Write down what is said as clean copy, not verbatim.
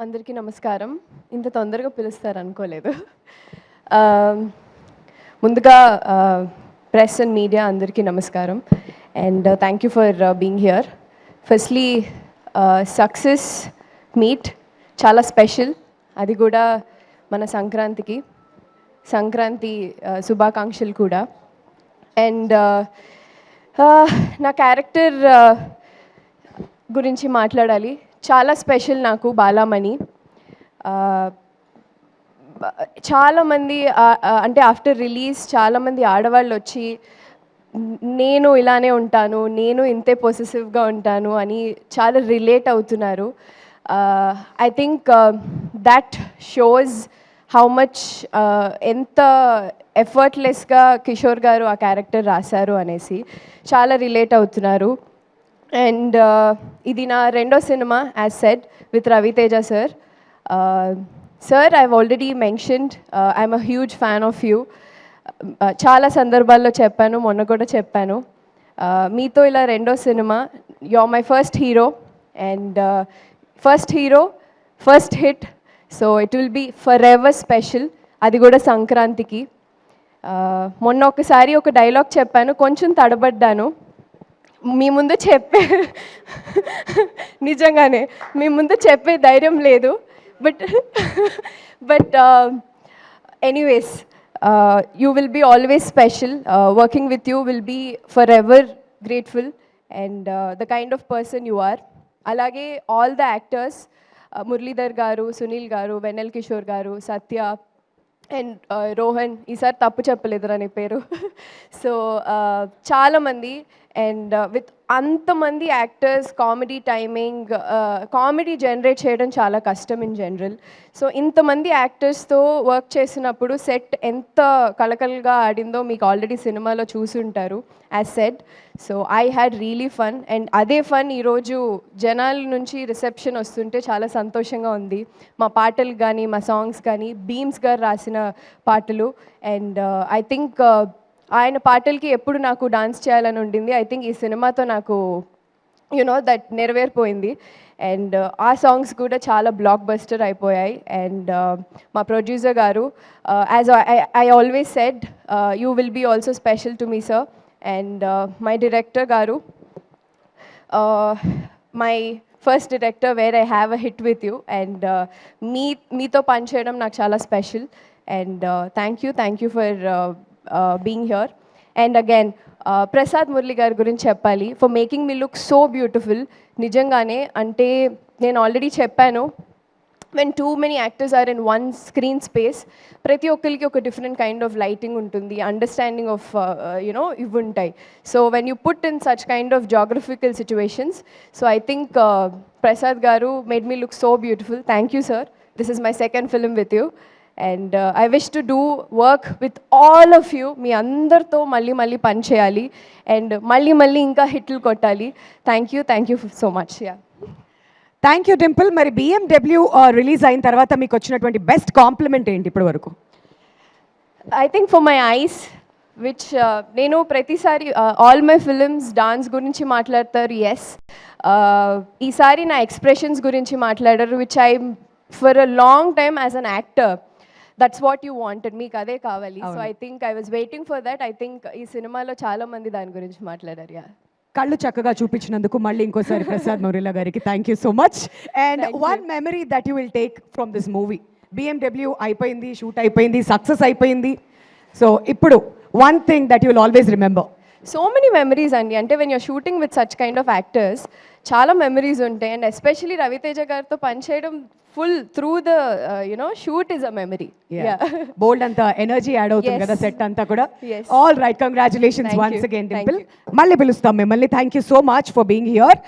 అందరికీ నమస్కారం. ఇంత తొందరగా పిలుస్తారనుకోలేదు. ఆహ్, ముందుగా ప్రెస్ అండ్ మీడియా అందరికీ నమస్కారం. And thank you for being here. Firstly success meet చాలా స్పెషల్. అది కూడా మన సంక్రాంతికి. సంక్రాంతి శుభాకాంక్షలు కూడా. అండ్ నా క్యారెక్టర్ గురించి మాట్లాడాలి. చాలా స్పెషల్ నాకు బాలామణి. చాలామంది అంటే ఆఫ్టర్ రిలీజ్ చాలామంది ఆడవాళ్ళు వచ్చి నేను ఇలానే ఉంటాను, నేను ఇంతే పొసెసివ్గా ఉంటాను అని చాలా రిలేట్ అవుతున్నారు. I think that shows how much ఎంత ఎఫర్ట్లెస్గా కిషోర్ గారు ఆ క్యారెక్టర్ రాశారు అనేసి చాలా రిలేట్ అవుతున్నారు. అండ్ ఇది నా రెండో cinema as said with Ravi Teja sir. Sir, I've already mentioned I'm a huge fan of you. చాలా సందర్భాల్లో చెప్పాను, మొన్న కూడా చెప్పాను. మీతో ఇలా రెండో cinema, you are my first hero and first hero first hit. So it will be forever special. అది కూడా సంక్రాంతికి. మొన్న ఒకసారి ఒక డైలాగ్ చెప్పాను, కొంచెం తడబడ్డాను. మీ ముందు నిజంగానే మీ ముందు చెప్పే ధైర్యం లేదు. But anyways, you will be always special. Working with you will be forever grateful and the kind of person you are. అలాగే ఆల్ ద యాక్టర్స్, మురళీధర్ గారు, సునీల్ గారు, వెన్నెల్ కిషోర్ గారు, సత్య అండ్ రోహన్, ఈసారి తప్పు చెప్పలేదురా నీ పేరు. సో చాలామంది అండ్ విత్ అంతమంది actors, comedy timing, comedy generate చేయడం చాలా కష్టం ఇన్ జనరల్. సో ఇంతమంది యాక్టర్స్తో వర్క్ చేసినప్పుడు సెట్ ఎంత కలకలగా ఆడిందో మీకు ఆల్రెడీ సినిమాలో చూసుంటారు as said. So I had really fun. And అదే ఫన్ ఈరోజు జనాల నుంచి రిసెప్షన్ వస్తుంటే చాలా సంతోషంగా ఉంది. మా పాటలు కానీ, మా సాంగ్స్ కానీ, బీమ్స్ గారు రాసిన పాటలు. అండ్ ఐ థింక్ ఆయన పాటలకి ఎప్పుడు నాకు డాన్స్ చేయాలని ఉండింది. ఐ థింక్ ఈ సినిమాతో నాకు దట్ నెరవేరిపోయింది. అండ్ ఆ సాంగ్స్ కూడా చాలా బ్లాక్ బస్టర్ అయిపోయాయి. అండ్ మా ప్రొడ్యూసర్ గారు, as I always said, you will be also special to me sir. And my director గారు, my first director where I have a hit with you. And మీతో పనిచేయడం నాకు చాలా special. And thank you for being here. And again Prasad Murali గారి గురించి చెప్పాలి, for making me look so beautiful. నిజంగానే అంటే నేను ఆల్రెడీ చెప్పాను, when too many actors are in one screen space, ప్రతి ఒక్కరికి ఒక డిఫరెంట్ కైండ్ ఆఫ్ లైటింగ్ ఉంటుంది, అండర్స్టాండింగ్ ఆఫ్ ఇవి ఉంటాయి. So when you put in such kind of geographical situations, so I think Prasad గారు made me look so beautiful. Thank you sir. This is my second film with you. And I wish to do work with all of you. మీ అందరితో మళ్ళీ పని చేయాలి and మళ్ళీ ఇంకా హిట్లు కొట్టాలి. Thank you so much. Yeah, thank you Dimple. మరి BMW రిలీజ్ అయిన తర్వాత మీకు వచ్చినటువంటి బెస్ట్ కాంప్లిమెంట్ ఏంటి ఇప్పటి వరకు? I think for my eyes, which నేను ప్రతిసారి ఆల్ మై ఫిలిమ్స్ డాన్స్ గురించి మాట్లాడతారు. ఎస్, ఈసారి నా ఎక్స్ప్రెషన్స్ గురించి మాట్లాడారు, which I for a long time as an actor, that's what you wanted, మీకు అదే కావాలి. So I think I was waiting for that. I think ఈ సినిమాలో చాలా మంది దాని గురించి మాట్లాడారు. యా, కళ్ళు చక్కగా చూపించినందుకు మళ్ళీ ఇంకోసారి ప్రసాద్ మురళి గారికి thank you so much. And one memory that you will take from this movie. BMW అయిపోయింది, షూట్ అయిపోయింది, సక్సెస్ అయిపోయింది. సో ఇప్పుడు one thing that you will always remember. So many memories అండి. అంటే when your shooting with such kind of actors చాలా memories ఉంటాయి. And especially Raviteja గారితో పనిచేయడం full through the shoot is a memory. బోల్డ్ అంత ఎనర్జీ యాడ్ అవుతుంది కదా సెట్ అంతా కూడా. Yes. All right, congratulations Thank once you. Again Thank Dimple. you. మళ్ళీ పిలుస్తాం మిమ్మల్ని. Thank you so much for being here.